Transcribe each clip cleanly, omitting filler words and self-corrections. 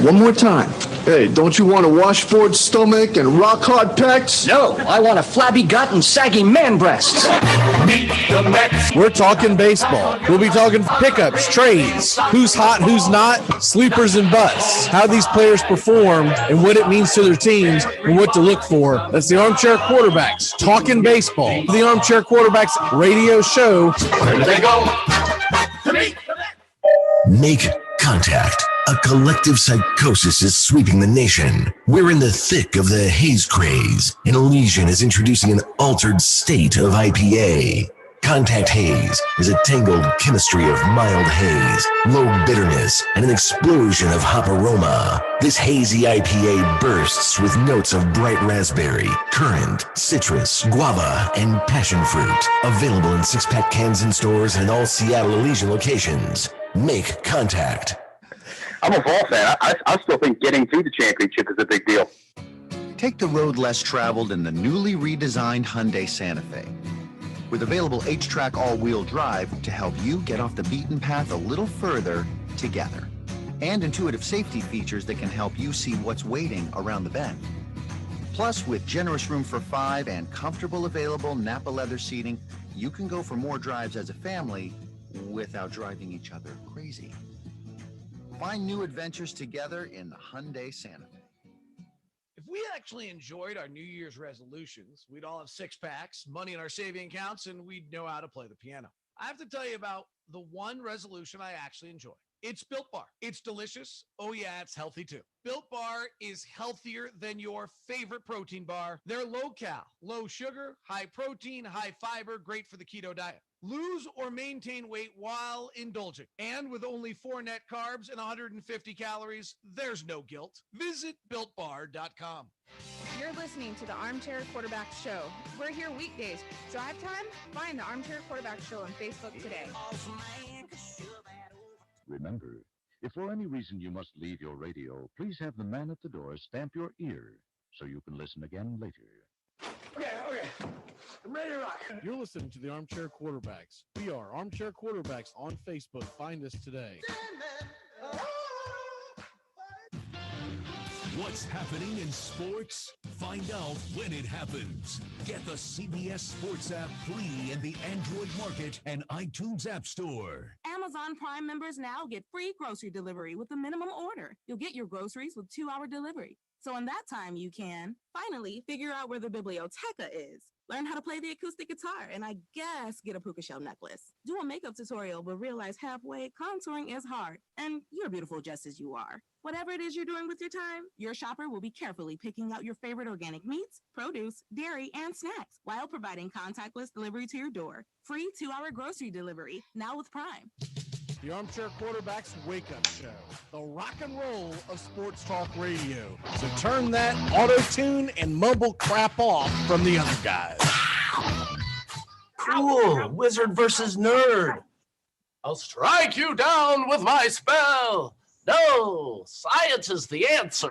one more time. Hey, don't you want a washboard stomach and rock-hard pecs? No, I want a flabby gut and saggy man breasts. We're talking baseball. We'll be talking pickups, trades, who's hot, who's not, sleepers and busts, how these players perform and what it means to their teams and what to look for. That's the Armchair Quarterbacks, talking baseball. The Armchair Quarterbacks radio show. Where do they go? Make contact. A collective psychosis is sweeping the nation. We're in the thick of the haze craze, and Elysian is introducing an altered state of IPA. Contact Haze is a tangled chemistry of mild haze, low bitterness, and an explosion of hop aroma. This hazy IPA bursts with notes of bright raspberry, currant, citrus, guava, and passion fruit. Available in 6-pack cans in stores and in all Seattle Elysian locations. Make contact. I'm a ball fan. I still think getting to the championship is a big deal. Take the road less traveled in the newly redesigned Hyundai Santa Fe. With available H-Track all-wheel drive to help you get off the beaten path a little further together. And intuitive safety features that can help you see what's waiting around the bend. Plus, with generous room for 5 and comfortable available Napa leather seating, you can go for more drives as a family without driving each other crazy. Find new adventures together in the Hyundai Santa Fe. If we actually enjoyed our New Year's resolutions, we'd all have 6-packs, money in our saving accounts, and we'd know how to play the piano. I have to tell you about the one resolution I actually enjoy. It's Built Bar. It's delicious. Oh, yeah, it's healthy, too. Built Bar is healthier than your favorite protein bar. They're low-cal, low sugar, high protein, high fiber, great for the keto diet. Lose or maintain weight while indulging. And with only 4 net carbs and 150 calories, there's no guilt. Visit BuiltBar.com. You're listening to the Armchair Quarterback Show. We're here weekdays. Drive time? Find the Armchair Quarterback Show on Facebook today. Remember, if for any reason you must leave your radio, please have the man at the door stamp your ear so you can listen again later. Okay. I'm ready to rock. You're listening to the Armchair Quarterbacks. We are Armchair Quarterbacks on Facebook. Find us today. What's happening in sports? Find out when it happens. Get the CBS Sports app free in the Android market and iTunes App Store. Amazon Prime members now get free grocery delivery with a minimum order. You'll get your groceries with 2-hour delivery. So in that time, you can finally figure out where the biblioteca is. Learn how to play the acoustic guitar, and I guess get a puka shell necklace. Do a makeup tutorial, but realize halfway contouring is hard, and you're beautiful just as you are. Whatever it is you're doing with your time, your shopper will be carefully picking out your favorite organic meats, produce, dairy, and snacks while providing contactless delivery to your door. Free 2-hour grocery delivery, now with Prime. The Armchair Quarterbacks Wake-Up Show, the rock and roll of sports talk radio. So turn that auto-tune and mumble crap off from the other guys. Cool, wizard versus nerd. I'll strike you down with my spell. No, science is the answer.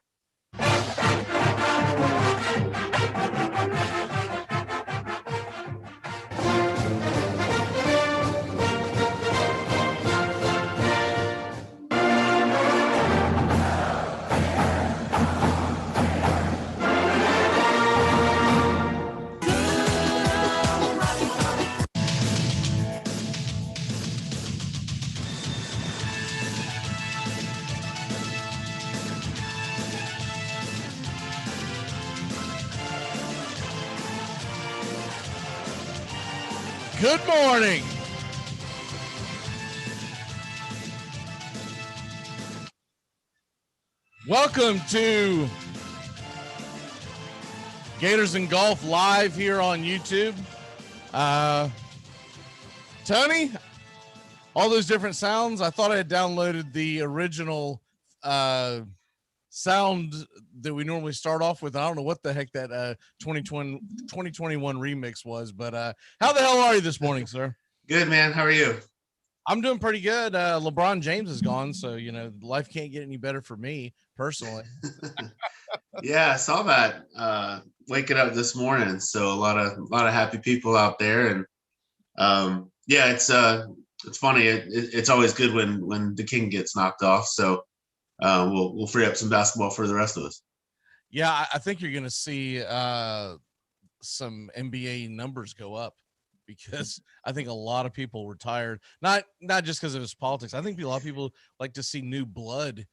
Good morning. Welcome to Gators and Golf live here on YouTube. Tony, all those different sounds. I thought I had downloaded the original sound that we normally start off with. I don't know what the heck that 2021 remix was, but how the hell are you this morning, sir? Good, man. How are you? I'm doing pretty good. LeBron James is gone, so life can't get any better for me personally. Yeah, I saw that waking up this morning. So a lot of happy people out there, and yeah, it's funny. It's always good when the king gets knocked off. So we'll free up some basketball for the rest of us. Yeah, I think you're going to see some NBA numbers go up because I think a lot of people were tired. Not just because of his politics. I think a lot of people like to see new blood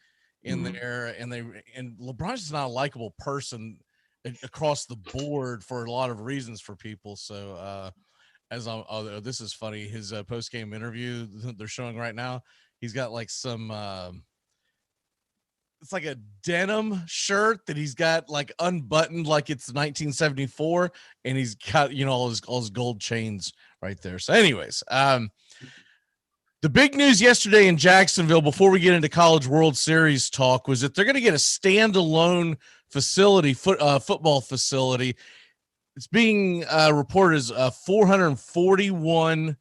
in there, and LeBron's just not a likable person across the board for a lot of reasons for people. So this is funny. His post game interview they're showing right now. He's got like some. It's like a denim shirt that he's got like unbuttoned like it's 1974, and he's got all his gold chains right there. So anyways, the big news yesterday in Jacksonville before we get into College World Series talk was that they're going to get a standalone facility, football facility. It's being reported as a $441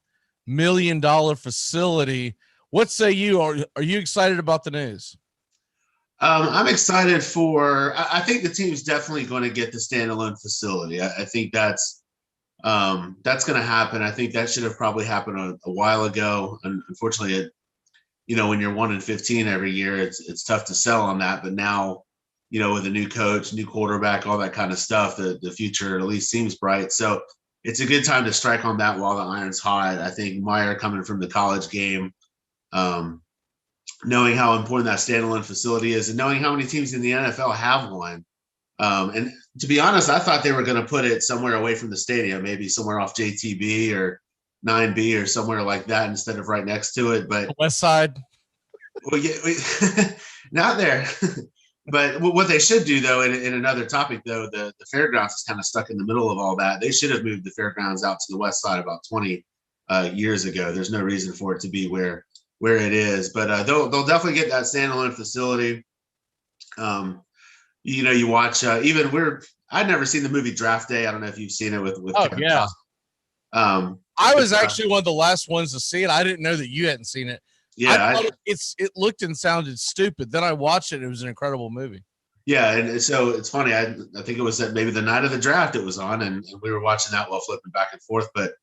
million facility. What say you? Are you excited about the news? I'm excited I think the team's definitely going to get the standalone facility. I think that's going to happen. I think that should have probably happened a while ago. And unfortunately, when you're 1-15 every year, it's tough to sell on that. But now, with a new coach, new quarterback, all that kind of stuff, the future at least seems bright. So it's a good time to strike on that while the iron's hot. I think Meyer coming from the college game, knowing how important that standalone facility is and knowing how many teams in the NFL have one. And to be honest, I thought they were going to put it somewhere away from the stadium, maybe somewhere off JTB or 9B or somewhere like that instead of right next to it. But West Side. Well, yeah, not there. But what they should do, though, in another topic, though, the fairgrounds is kind of stuck in the middle of all that. They should have moved the fairgrounds out to the west side about 20 years ago. There's no reason for it to be where it is. But they'll definitely get that standalone facility. You watch I'd never seen the movie Draft Day. I don't know if you've seen it with Kevin yeah. Costner. I was actually one of the last ones to see it. I didn't know that you hadn't seen it. Yeah, it looked and sounded stupid. Then I watched it. It was an incredible movie. Yeah, and so it's funny. I think it was maybe the night of the draft it was on, and we were watching that while flipping back and forth. But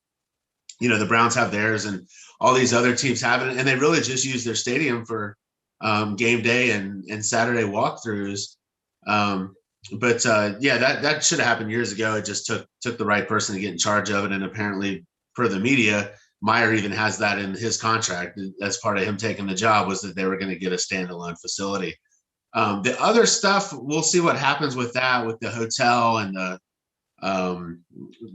the Browns have theirs, and all these other teams have it, and they really just use their stadium for game day and Saturday walkthroughs. But that should have happened years ago. It just took the right person to get in charge of it, and apparently, per the media, Meyer even has that in his contract. That's part of him taking the job, was that they were going to get a standalone facility. The other stuff, we'll see what happens with that, with the hotel and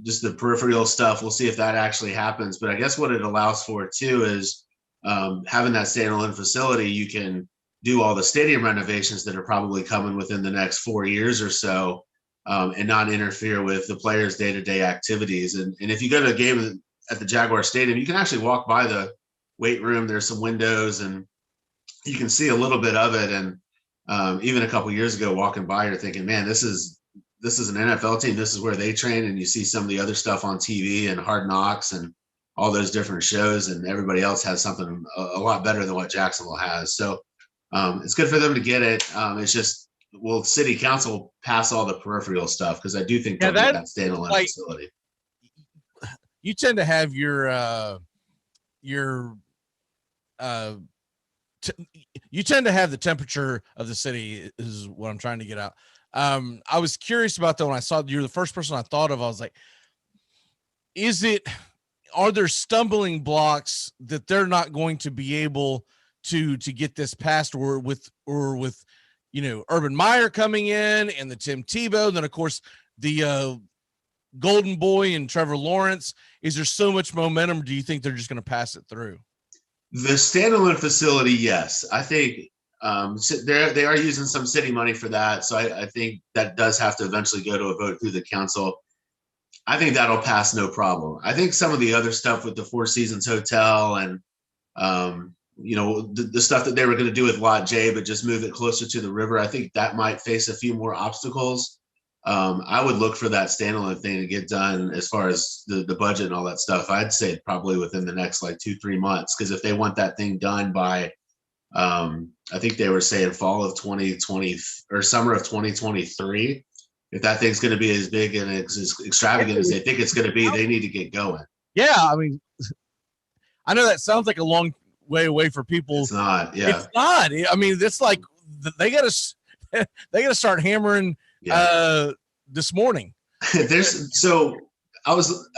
just the peripheral stuff. We'll see if that actually happens. But I guess what it allows for too is having that standalone facility. You can do all the stadium renovations that are probably coming within the next 4 years or so, and not interfere with the players' day-to-day activities. And if you go to a game at the Jaguar Stadium, you can actually walk by the weight room. There's some windows, and you can see a little bit of it. And even a couple years ago, walking by, you're thinking, man, this is an NFL team. This is where they train. And you see some of the other stuff on TV and Hard Knocks and all those different shows, and everybody else has something a lot better than what Jacksonville has. So it's good for them to get it. It's just, will city council pass all the peripheral stuff? Because I do think they'll get that standalone facility. You tend to have you tend to have the temperature of the city is what I'm trying to get out. I was curious about that when I saw you're the first person I thought of. I was like, are there stumbling blocks that they're not going to be able to get this passed, or with Urban Meyer coming in and the Tim Tebow, then of course the Golden Boy and Trevor Lawrence? Is there so much momentum? Do you think they're just going to pass it through? The standalone facility, yes. I think they are using some city money for that. So I think that does have to eventually go to a vote through the council. I think that'll pass no problem. I think some of the other stuff with the Four Seasons Hotel and, the stuff that they were going to do with Lot J, but just move it closer to the river, I think that might face a few more obstacles. I would look for that standalone thing to get done as far as the budget and all that stuff. I'd say probably within the next 2-3 months, because if they want that thing done by, I think they were saying fall of 2020 or summer of 2023, if that thing's going to be as big and as extravagant as they think it's going to be, they need to get going. Yeah, I mean, I know that sounds like a long way away for people. It's not. Yeah, it's not. I mean, it's like they got to start hammering this morning. I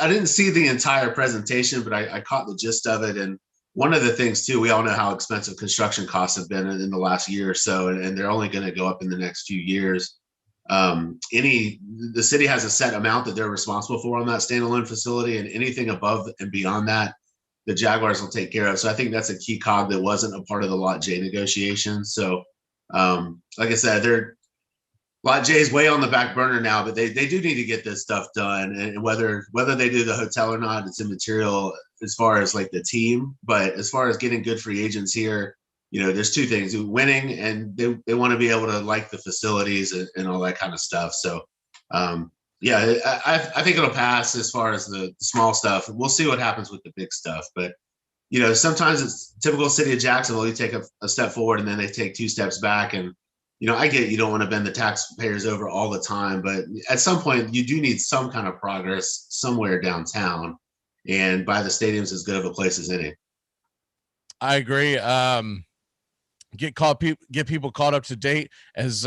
didn't see the entire presentation, but I caught the gist of it. And one of the things too, we all know how expensive construction costs have been in the last year or so, and they're only going to go up in the next few years. The city has a set amount that they're responsible for on that standalone facility, and anything above and beyond that, the Jaguars will take care of. So I think that's a key cog that wasn't a part of the Lot J negotiations. So, like I said, Lot J is way on the back burner now, but they do need to get this stuff done. And whether they do the hotel or not, it's immaterial as far as like the team. But as far as getting good free agents here, there's two things: winning, and they want to be able to like the facilities and all that kind of stuff. So, I think it'll pass as far as the small stuff. We'll see what happens with the big stuff. But sometimes it's typical city of Jacksonville. You take a step forward and then they take two steps back. And I get you don't want to bend the taxpayers over all the time, but at some point you do need some kind of progress somewhere downtown. And by the stadium's as good of a place as any. I agree. Get people caught up to date as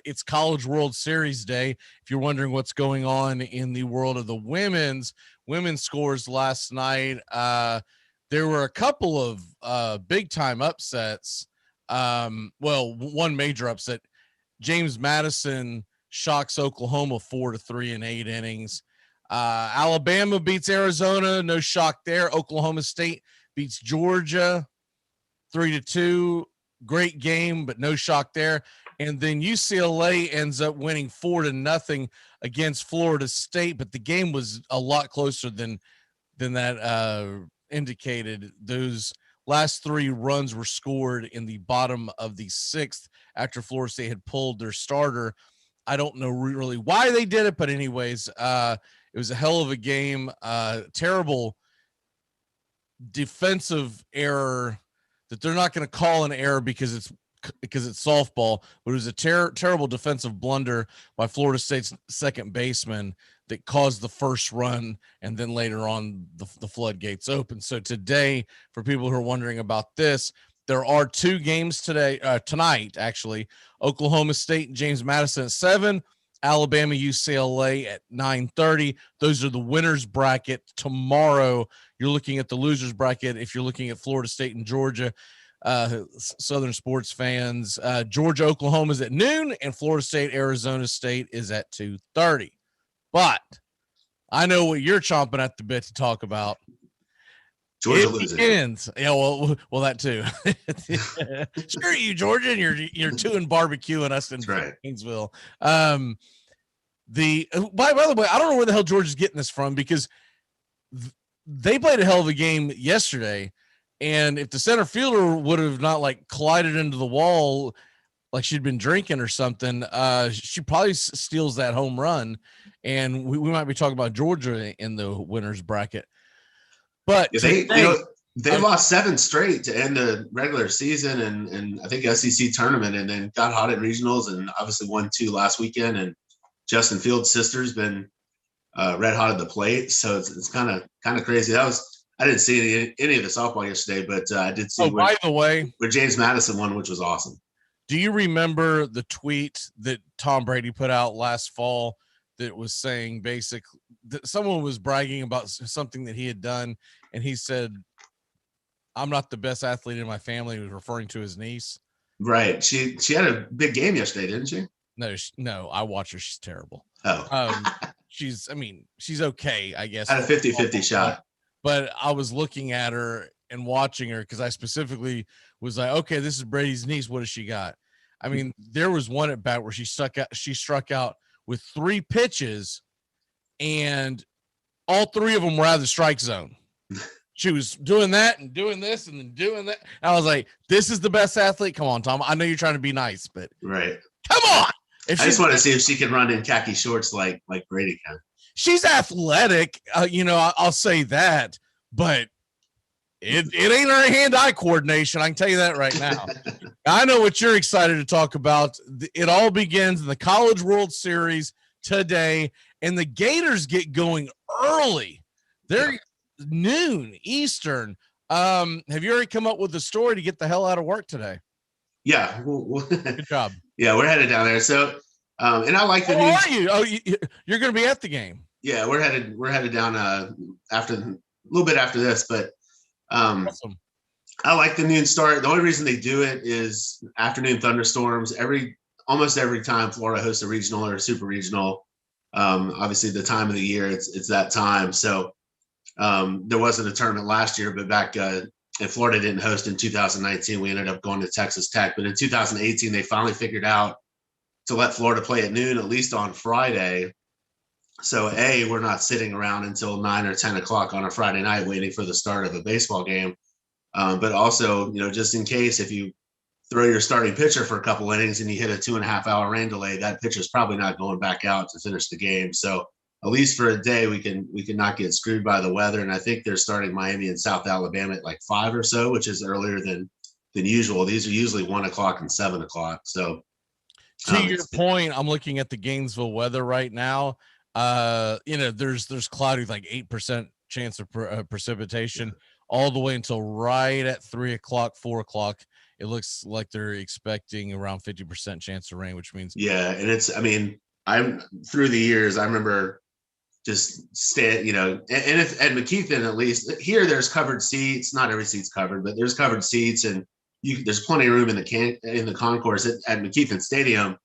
it's College World Series Day. If you're wondering what's going on in the world of the women's scores last night, there were a couple of big time upsets. One major upset. James Madison shocks Oklahoma 4-3 in 8 innings. Alabama beats Arizona. No shock there. Oklahoma State beats Georgia 3-2. Great game, but no shock there. And then UCLA ends up winning 4-0 against Florida State, but the game was a lot closer than that indicated. Those last 3 runs were scored in the bottom of the 6th after Florida State had pulled their starter. I don't know really why they did it, but anyways, it was a hell of a game. Terrible defensive error that they're not going to call an error because it's softball, but it was a terrible defensive blunder by Florida State's second baseman that caused the first run, and then later on the floodgates open. So today, for people who are wondering about this, there are 2 games tonight, actually. Oklahoma State and James Madison at 7, Alabama, UCLA at 9:30. Those are the winners bracket. Tomorrow, you're looking at the losers bracket. If you're looking at Florida State and Georgia, Southern sports fans, Georgia, Oklahoma is at noon, and Florida State, Arizona State is at 2:30. But I know what you're chomping at the bit to talk about. Georgia losing. Yeah, well, that too. Screw you, Georgia, and you're 2 barbecue and us in Gainesville. By the way, I don't know where the hell Georgia's getting this from, because they played a hell of a game yesterday, and if the center fielder would have not collided into the wall like she'd been drinking or something, she probably steals that home run, and we might be talking about Georgia in the winners bracket. But they lost 7 straight to end the regular season and I think SEC tournament, and then got hot at regionals and obviously won 2 last weekend. And Justin Fields' sister's been red hot at the plate, so it's kind of crazy. I didn't see any of the softball yesterday, but I did see. By the way, where James Madison won, which was awesome. Do you remember the tweet that Tom Brady put out last fall that was saying basically that someone was bragging about something that he had done, and he said, "I'm not the best athlete in my family." He was referring to his niece. Right. She had a big game yesterday, didn't she? No, I watch her. She's terrible. Oh. She's okay, I guess. Had a 50-50 shot. But I was looking at her and watching her because I specifically was like, okay, this is Brady's niece. What has she got? I mean, there was one at bat where she struck out with 3 pitches, and all 3 of them were out of the strike zone. She was doing that and doing this and then doing that. I was like, this is the best athlete. Come on, Tom. I know you're trying to be nice, but right. Come on. I just want to see if she can run in khaki shorts like Brady can. She's athletic. I'll say that, but it ain't her hand-eye coordination. I can tell you that right now. I know what you're excited to talk about. It all begins in the College World Series today, and the Gators get going early. They're noon Eastern. Have you already come up with a story to get the hell out of work today? Yeah. Good job. Yeah, we're headed down there. So, and I like the How news. are you? Oh, you're going to be at the game. Yeah, we're headed down after a little bit after this, but Awesome. I like the noon start. The only reason they do it is afternoon thunderstorms. Almost every time Florida hosts a regional or a super regional, obviously the time of the year it's that time. So there wasn't a tournament last year, but back if Florida didn't host in 2019, we ended up going to Texas Tech. But in 2018, they finally figured out to let Florida play at noon, at least on Friday. So we're not sitting around until 9 or 10 o'clock on a Friday night waiting for the start of a baseball game. But also, just in case, if you throw your starting pitcher for a couple innings and you hit a 2.5 hour rain delay, that pitcher's probably not going back out to finish the game. So at least for a day, we can not get screwed by the weather. And I think they're starting Miami and South Alabama at like 5 or so, which is earlier than usual. These are usually 1 o'clock and 7 o'clock. So to your point, I'm looking at the Gainesville weather right now. There's cloudy with like 8% chance of precipitation all the way until right at 3 o'clock, 4 o'clock. It looks like they're expecting around 50% chance of rain, which means I'm through the years, I remember just stay, and if at McKeithen, at least here, there's covered seats. Not every seat's covered, but there's covered seats, and there's plenty of room in the concourse at McKeithen Stadium.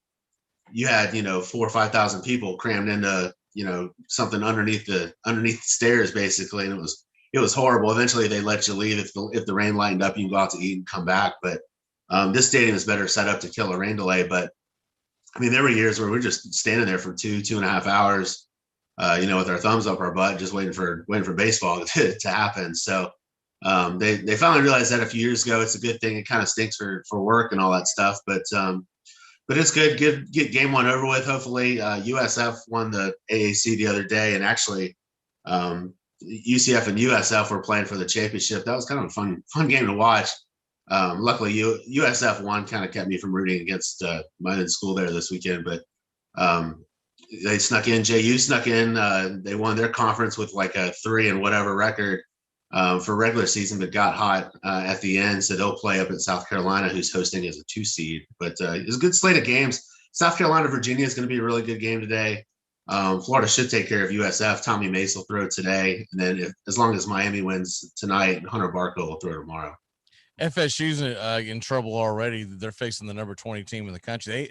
You had 4,000 or 5,000 people crammed into something underneath the stairs basically, and it was horrible. Eventually they let you leave if the rain lightened up. You can go out to eat and come back, but this stadium is better set up to kill a rain delay. But there were years where we're just standing there for 2.5 hours, with our thumbs up our butt, just waiting for baseball to happen. So they finally realized that a few years ago. It's a good thing. It kind of stinks for work and all that stuff, but it's good. Get game one over with. Hopefully, USF won the AAC the other day, and actually, UCF and USF were playing for the championship. That was kind of a fun game to watch. Luckily, USF won, kind of kept me from rooting against my own school there this weekend. But they snuck in. JU snuck in. They won their conference with like a 3 and whatever record for regular season, but got hot at the end. So they'll play up at South Carolina, who's hosting as a 2 seed. But it's a good slate of games. South Carolina, Virginia is going to be a really good game today. Florida should take care of USF. Tommy Mace will throw today. And then as long as Miami wins tonight, Hunter Barco will throw tomorrow. FSU's in trouble already. They're facing the number 20 team in the country.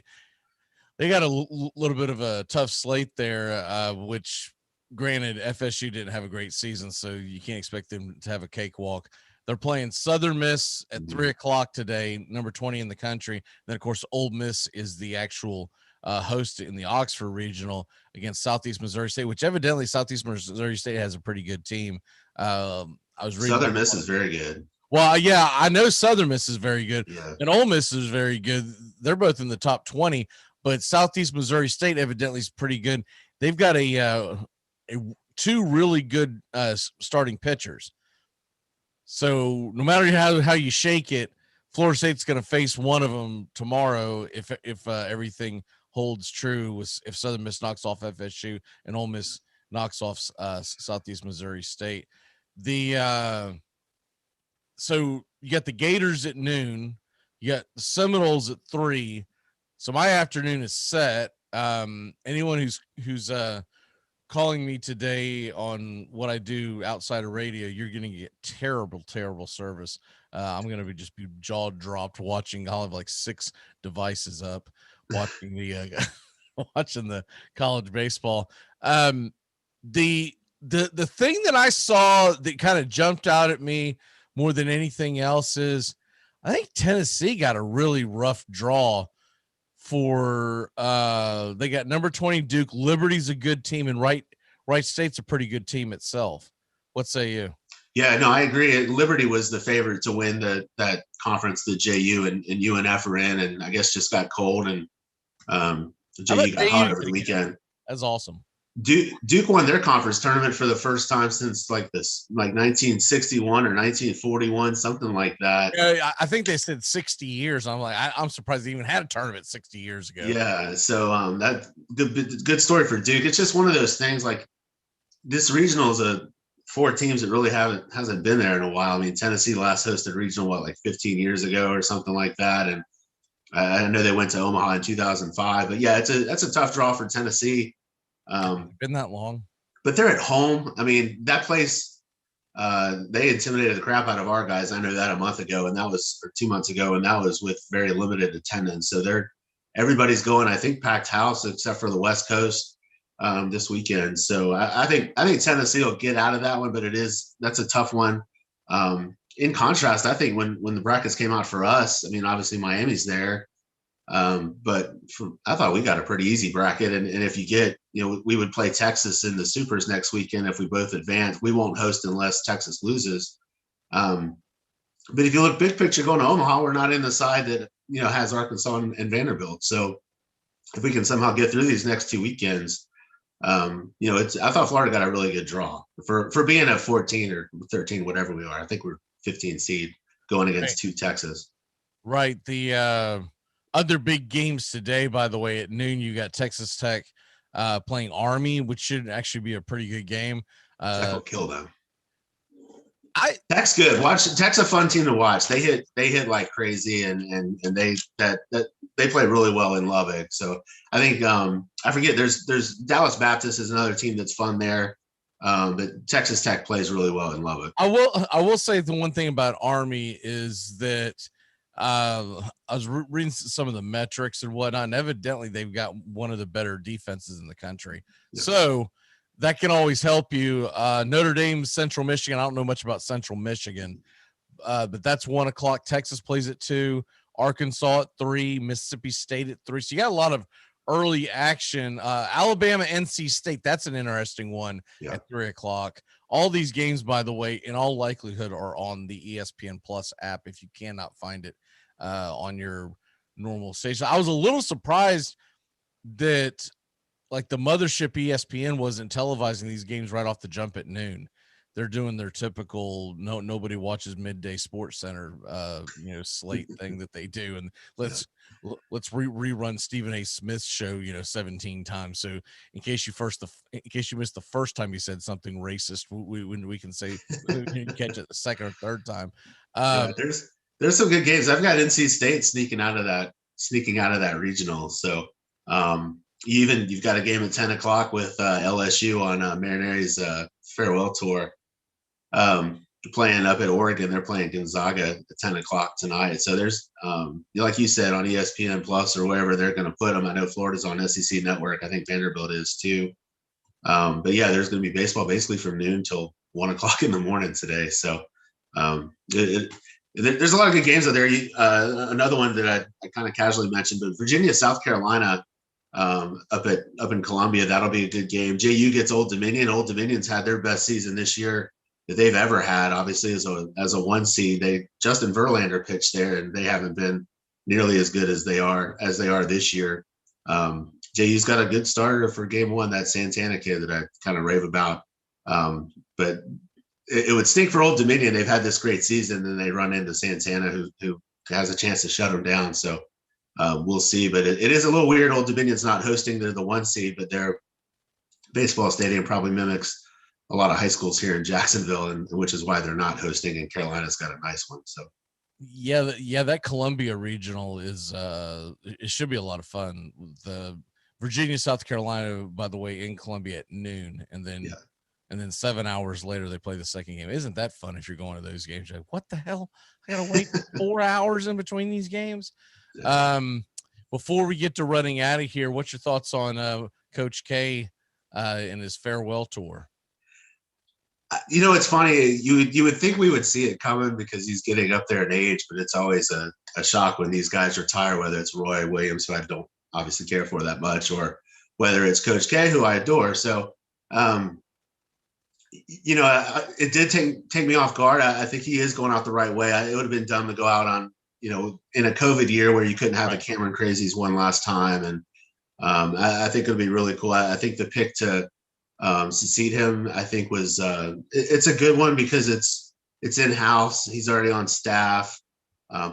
They got a little bit of a tough slate there, which granted FSU didn't have a great season, so you can't expect them to have a cakewalk. They're playing Southern Miss at 3 o'clock today, number 20 in the country. Then of course, Ole Miss is the actual host in the Oxford Regional against Southeast Missouri State, which evidently Southeast Missouri State has a pretty good team. I was reading Southern Miss is very good. Well, yeah, I know Southern Miss is very good, and Ole Miss is very good. They're both in the top 20, but Southeast Missouri State evidently is pretty good. They've got two really good starting pitchers. So no matter how you shake it, Florida State's going to face one of them tomorrow if everything holds true. If Southern Miss knocks off FSU and Ole Miss knocks off Southeast Missouri State. So you got the Gators at noon, you got the Seminoles at 3. So my afternoon is set. Anyone who's calling me today on what I do outside of radio, you're going to get terrible service. I'm going to be jaw dropped watching. I'll have like 6 devices up watching watching the college baseball. The thing that I saw that kind of jumped out at me more than anything else is I think Tennessee got a really rough draw for they got number 20 Duke. Liberty's a good team, and Wright State's a pretty good team itself. What say you? Yeah, no, I agree. Liberty was the favorite to win that conference that JU and UNF are in, and I guess just got cold, and JU got hot over the weekend. That's awesome. Duke won their conference tournament for the first time since like 1961 or 1941, something like that. Yeah, I think they said 60 years. I'm like, I'm surprised they even had a tournament 60 years ago. Yeah, so that good story for Duke. It's just one of those things. Like this regional is 4 teams that really hasn't been there in a while. I mean, Tennessee last hosted regional like 15 years ago or something like that, and I know they went to Omaha in 2005, but yeah, that's a tough draw for Tennessee. Been that long, but they're at home. I mean, that place, they intimidated the crap out of our guys. I know that a month ago, and that was or 2 months ago, and that was with very limited attendance. So everybody's going. I think packed house except for the West Coast this weekend. So I think Tennessee will get out of that one, but that's a tough one. In contrast, I think when the brackets came out for us, I mean, obviously Miami's there, but I thought we got a pretty easy bracket. And if you get, we would play Texas in the Supers next weekend if we both advance. We won't host unless Texas loses. But if you look big picture going to Omaha, we're not in the side that has Arkansas and Vanderbilt. So if we can somehow get through these next 2 weekends, I thought Florida got a really good draw for being at 14 or 13, whatever we are. I think we're 15 seed going against 2 Texas. Right. The other big games today, by the way, at noon, you got Texas Tech playing Army, which should actually be a pretty good game. Tech will kill them. Tech's good. Tech's a fun team to watch. They hit like crazy, and they play really well in Lubbock. So I think I forget. There's Dallas Baptist is another team that's fun there. But Texas Tech plays really well in Lubbock. I will say the one thing about Army is that I was reading some of the metrics and whatnot, and evidently they've got one of the better defenses in the country. Yeah. So that can always help you. Notre Dame, Central Michigan. I don't know much about Central Michigan, but that's 1:00. Texas plays at 2. Arkansas at 3. Mississippi State at 3. So you got a lot of early action. Alabama, NC State. That's an interesting one at 3:00. All these games, by the way, in all likelihood, are on the ESPN Plus app if you cannot find it on your normal station. I was a little surprised that like the mothership ESPN wasn't televising these games right off the jump at noon. They're doing their typical nobody watches midday Sports Center slate thing that they do, and let's rerun Stephen A. Smith's show 17 times. So in case you missed the first time he said something racist, we can say catch it the second or third time. There's some good games. I've got NC State sneaking out of that regional. So you've got a game at 10:00 with LSU on Marineri's farewell tour. Playing up at Oregon. They're playing Gonzaga at 10:00 tonight. So there's, like you said, on ESPN Plus or wherever they're going to put them. I know Florida's on SEC Network. I think Vanderbilt is too. But yeah, there's going to be baseball basically from noon till 1:00 in the morning today. So there's a lot of good games out there. Another one that I kind of casually mentioned, but Virginia, South Carolina, up in Columbia, that'll be a good game. JU gets Old Dominion. Old Dominion's had their best season this year that they've ever had. Obviously, as a 1 seed, Justin Verlander pitched there, and they haven't been nearly as good as they are this year. JU's got a good starter for game 1, that Santana kid that I kind of rave about. But it would stink for Old Dominion. They've had this great season, and they run into Santana, who has a chance to shut them down. So we'll see. But it is a little weird. Old Dominion's not hosting. They're the 1 seed, but their baseball stadium probably mimics a lot of high schools here in Jacksonville, and which is why they're not hosting. And Carolina's got a nice one. So yeah, that Columbia regional is it should be a lot of fun. The Virginia, South Carolina, by the way, in Columbia at noon, and then 7 hours later they play the second game. Isn't that fun? If you're going to those games, you're like, what the hell? I gotta wait 4 hours in between these games. Before we get to running out of here, what's your thoughts on Coach K and his farewell tour? It's funny. You would think we would see it coming because he's getting up there in age, but it's always a shock when these guys retire, whether it's Roy Williams, who I don't obviously care for that much, or whether it's Coach K, who I adore. So, it did take me off guard. I think he is going out the right way. It would have been dumb to go out on, in a COVID year where you couldn't have the Cameron Crazies one last time. And I think it'll be really cool. I think the pick to succeed him, I think was it's a good one because it's in-house. He's already on staff,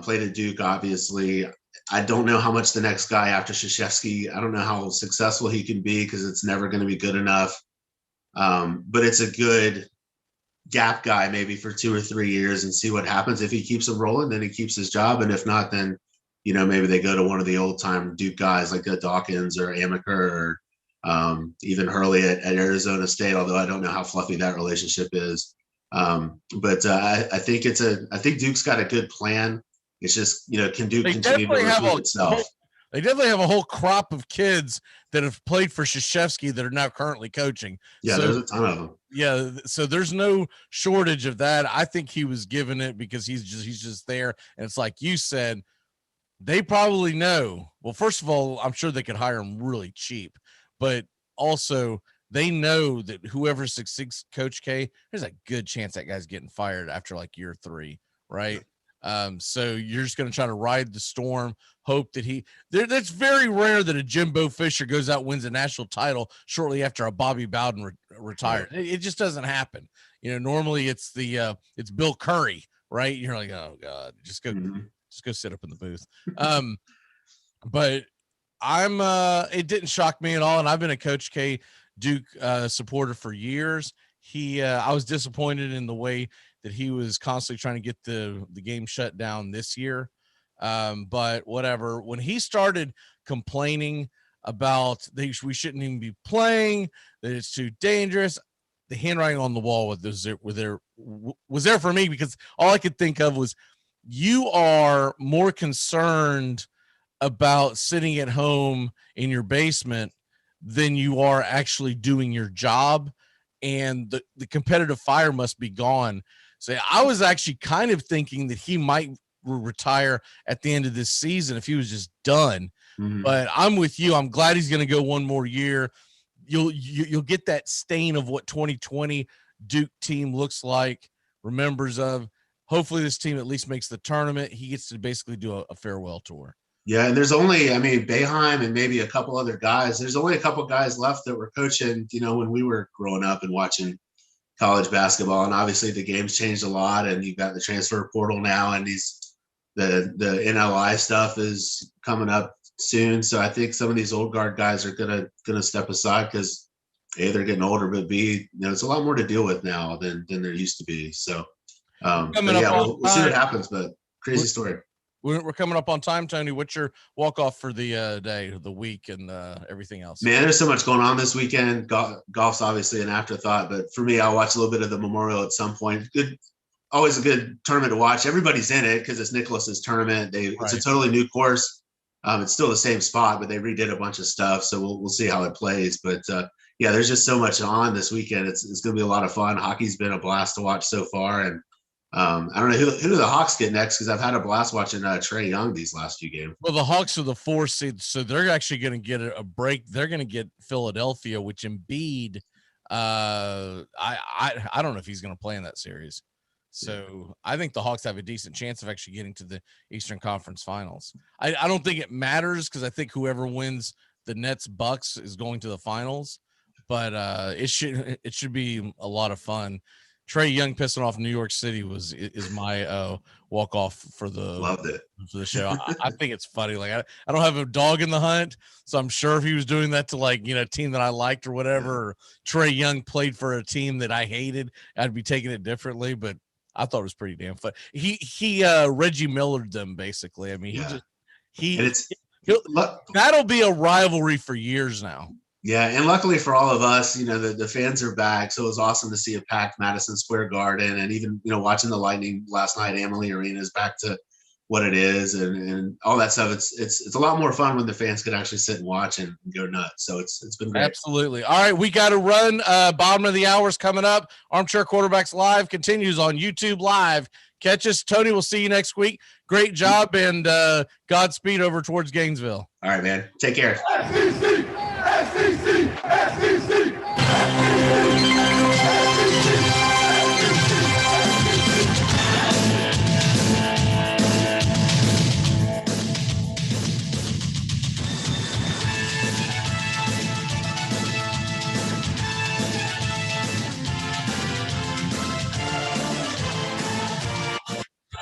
played at Duke, obviously. I don't know how much the next guy after Krzyzewski, I don't know how successful he can be because it's never going to be good enough. But it's a good gap guy maybe for 2 or 3 years and see what happens. If he keeps him rolling, then he keeps his job. And if not, then, maybe they go to one of the old time Duke guys like Dawkins or ARMCHAIR or even Hurley at Arizona State, although I don't know how fluffy that relationship is. But I think Duke's got a good plan. It's just, can Duke continue to recruit itself? They definitely have a whole crop of kids that have played for Krzyzewski that are now currently coaching. Yeah, so, there's a ton of them. Yeah, so there's no shortage of that. I think he was given it because he's just there. And it's like you said, they probably know. Well, first of all, I'm sure they could hire him really cheap, but also they know that whoever succeeds Coach K, there's a good chance that guy's getting fired after like year 3, right? So you're just going to try to ride the storm, hope that that's very rare that a Jimbo Fisher goes out, wins a national title shortly after a Bobby Bowden retired. It just doesn't happen. Normally it's it's Bill Curry, right? You're like, oh God, just go sit up in the booth. But it didn't shock me at all. And I've been a Coach K Duke supporter for years. I was disappointed in the way that he was constantly trying to get the game shut down this year. But whatever, when he started complaining about we shouldn't even be playing, that it's too dangerous, the handwriting on the wall was there for me, because all I could think of was, you are more concerned about sitting at home in your basement than you are actually doing your job, and the competitive fire must be gone. So I was actually kind of thinking that he might retire at the end of this season if he was just done. But I'm with you. I'm glad he's going to go one more year. You'll get that stain of what 2020 Duke team looks like, remembers of. Hopefully this team at least makes the tournament. He gets to basically do a farewell tour. Yeah, and there's only, Boeheim and maybe a couple other guys. There's only a couple guys left that were coaching, when we were growing up and watching college basketball. And obviously the game's changed a lot, and you've got the transfer portal now, and the NLI stuff is coming up soon. So I think some of these old guard guys are gonna step aside because A, they're getting older, but B, it's a lot more to deal with now than there used to be. So we'll see what happens, but crazy story. We're coming up on time, Tony. What's your walk-off for the day, the week, and everything else? Man, there's so much going on this weekend. Golf's obviously an afterthought, but for me, I'll watch a little bit of the Memorial at some point. Always a good tournament to watch. Everybody's in it because it's Nicklaus's tournament. It's a totally new course. It's still the same spot, but they redid a bunch of stuff, so we'll see how it plays. But yeah, there's just so much on this weekend. It's going to be a lot of fun. Hockey's been a blast to watch so far, and I don't know who do the Hawks get next, because I've had a blast watching Trae Young these last few games. Well, the Hawks are the 4th seed, so they're actually going to get a break. They're going to get Philadelphia, which Embiid, I don't know if he's going to play in that series. So I think the Hawks have a decent chance of actually getting to the Eastern Conference Finals. I don't think it matters, because I think whoever wins the Nets Bucks is going to the finals, but it should be a lot of fun. Trae Young pissing off New York City is my walk off for the show. I think it's funny. Like I don't have a dog in the hunt, so I'm sure if he was doing that to a team that I liked or whatever, or Trae Young played for a team that I hated, I'd be taking it differently. But I thought it was pretty damn fun. He Reggie Millered them basically. I mean, that'll be a rivalry for years now. Yeah, and luckily for all of us, the fans are back, so it was awesome to see a packed Madison Square Garden, and even watching the Lightning last night, Amalie Arena is back to what it is, and all that stuff. It's a lot more fun when the fans could actually sit and watch and go nuts. So it's been great. Absolutely. All right, we got to run. Bottom of the hour is coming up. Armchair Quarterbacks Live continues on YouTube Live. Catch us. Tony, we'll see you next week. Great job, and Godspeed over towards Gainesville. All right, man. Take care. SEC! SEC! SEC!